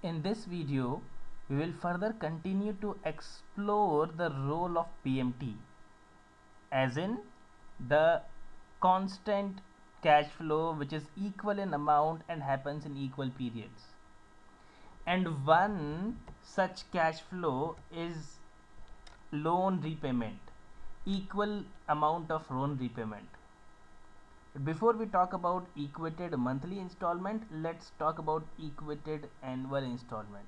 In this video, we will further continue to explore the role of PMT, as in the constant cash flow which is equal in amount and happens in equal periods. And one such cash flow is loan repayment, equal amount of loan repayment. Before we talk about equated monthly installment, let's talk about equated annual installment.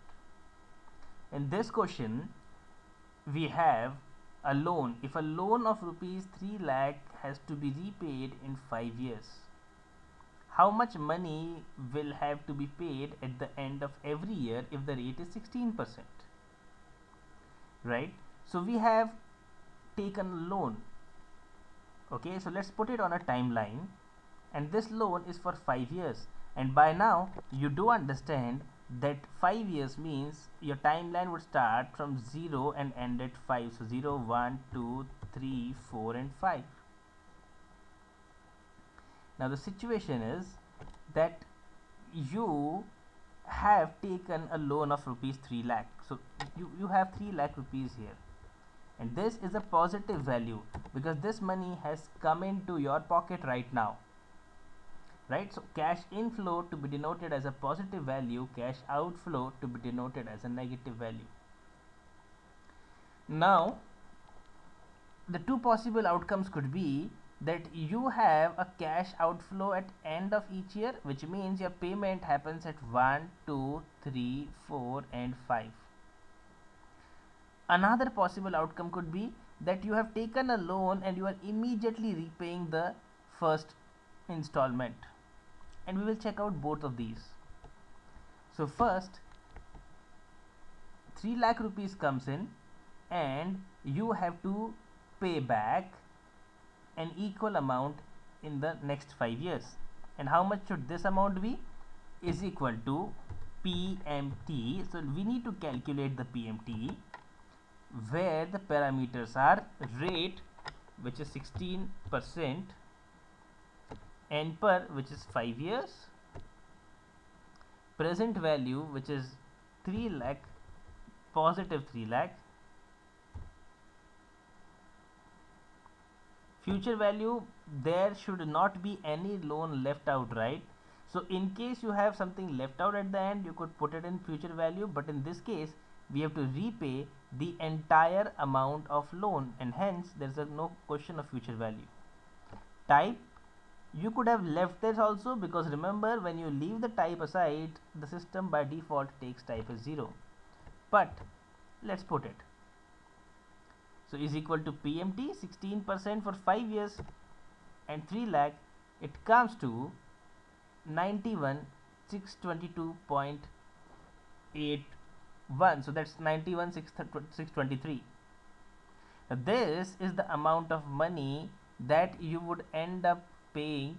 In this question, we have a loan. If a loan of rupees 3 lakh has to be repaid in 5 years, how much money will have to be paid at the end of every year if the rate is 16%? Right? So we have taken a loan. Okay, so let's put it on a timeline, and this loan is for 5 years, and by now you do understand that 5 years means your timeline would start from 0 and end at 5. So 0, 1, 2, 3, 4 and 5. Now the situation is that you have taken a loan of rupees 3 lakh. So you have 3 lakh rupees here, and this is a positive value because this money has come into your pocket right now, right? So cash inflow to be denoted as a positive value, cash outflow to be denoted as a negative value. Now the two possible outcomes could be that you have a cash outflow at end of each year, which means your payment happens at 1, 2, 3, 4 and 5. Another possible outcome could be that you have taken a loan and you are immediately repaying the first installment, and we will check out both of these. So first, 3 lakh rupees comes in and you have to pay back an equal amount in the next 5 years. And how much should this amount be? Is equal to PMT. So we need to calculate the PMT, where the parameters are rate, which is 16%, NPER, which is 5 years, present value, which is 3 lakh, positive 3 lakh, future value, there should not be any loan left out, right? So in case you have something left out at the end, you could put it in future value, but in this case we have to repay the entire amount of loan, and hence there is no question of future value. Type, you could have left this also, because remember, when you leave the type aside, the system by default takes type as 0, but let's put it. So is equal to PMT, 16% for 5 years and 3 lakh, it comes to 91,622.81. So that's 91,623. This is the amount of money that you would end up paying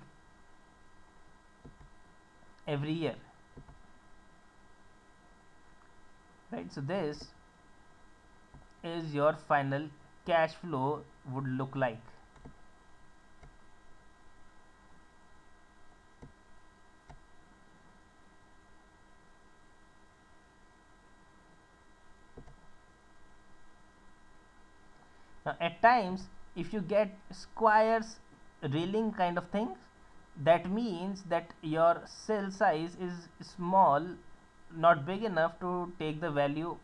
every year, right? So this is your final cash flow would look like. Now at times, if you get squares railing kind of things, that means that your cell size is small, not big enough to take the value,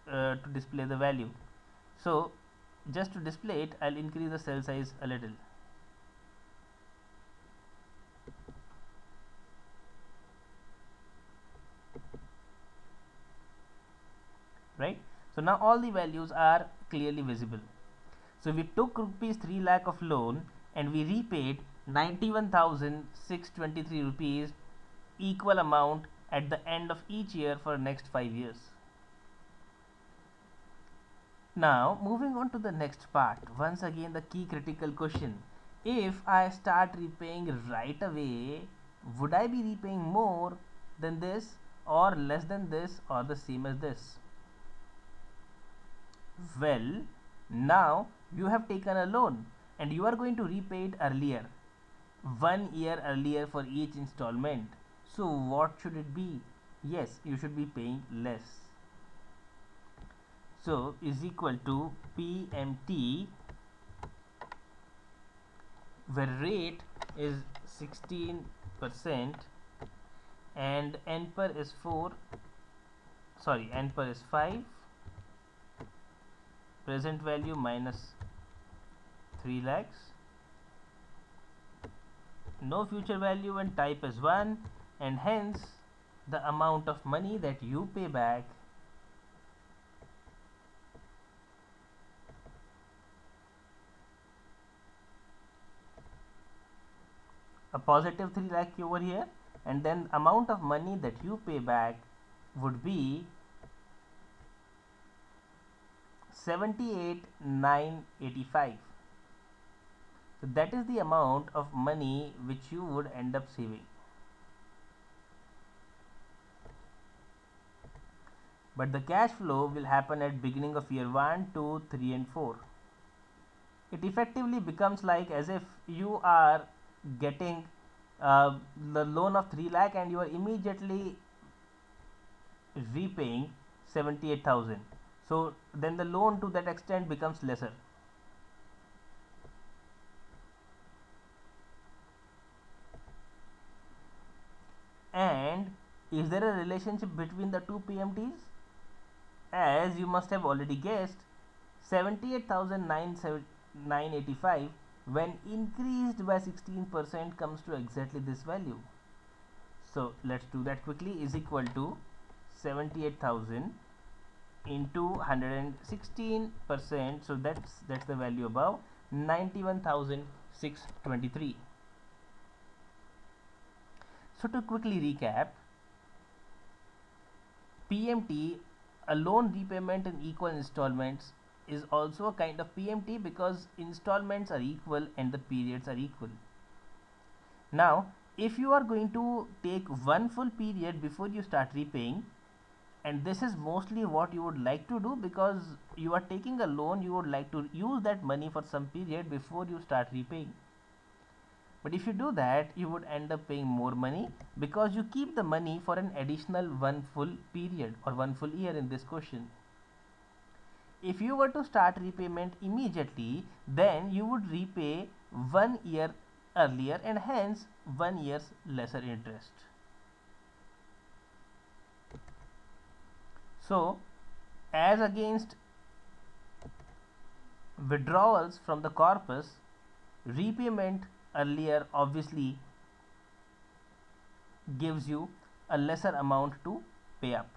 to display the value. So just to display it, I'll increase the cell size a little. Right? So now all the values are clearly visible. So we took rupees 3 lakh of loan and we repaid 91,623 rupees, equal amount at the end of each year for next 5 years. Now moving on to the next part, once again the key critical question: if I start repaying right away, would I be repaying more than this, or less than this, or the same as this? Well, now you have taken a loan and you are going to repay it earlier, 1 year earlier for each installment. So what should it be? yes, you should be paying less. So is equal to PMT, where rate is 16% and N per is 4, sorry, N per is 5, present value minus 3 lakhs, no future value and type is 1, and hence the amount of money that you pay back a positive 3 lakh over here, and then amount of money that you pay back would be 78,985. So that is the amount of money which you would end up saving. But the cash flow will happen at beginning of year 1, 2, 3 and 4. It effectively becomes like as if you are getting the loan of 3 lakh and you are immediately repaying 78,000. So then the loan to that extent becomes lesser. And is there a relationship between the two PMTs? As you must have already guessed, 78,985 when increased by 16% comes to exactly this value. So let's do that quickly. Is equal to 78,000 into 116%, so that's the value above, 91,623. So to quickly recap, PMT, a loan repayment in equal installments, is also a kind of PMT because installments are equal and the periods are equal. Now if you are going to take one full period before you start repaying, and this is mostly what you would like to do because you are taking a loan, you would like to use that money for some period before you start repaying. But if you do that, you would end up paying more money because you keep the money for an additional one full period or one full year in this question. If you were to start repayment immediately, then you would repay 1 year earlier and hence 1 year's lesser interest. So as against withdrawals from the corpus, repayment earlier obviously gives you a lesser amount to pay up.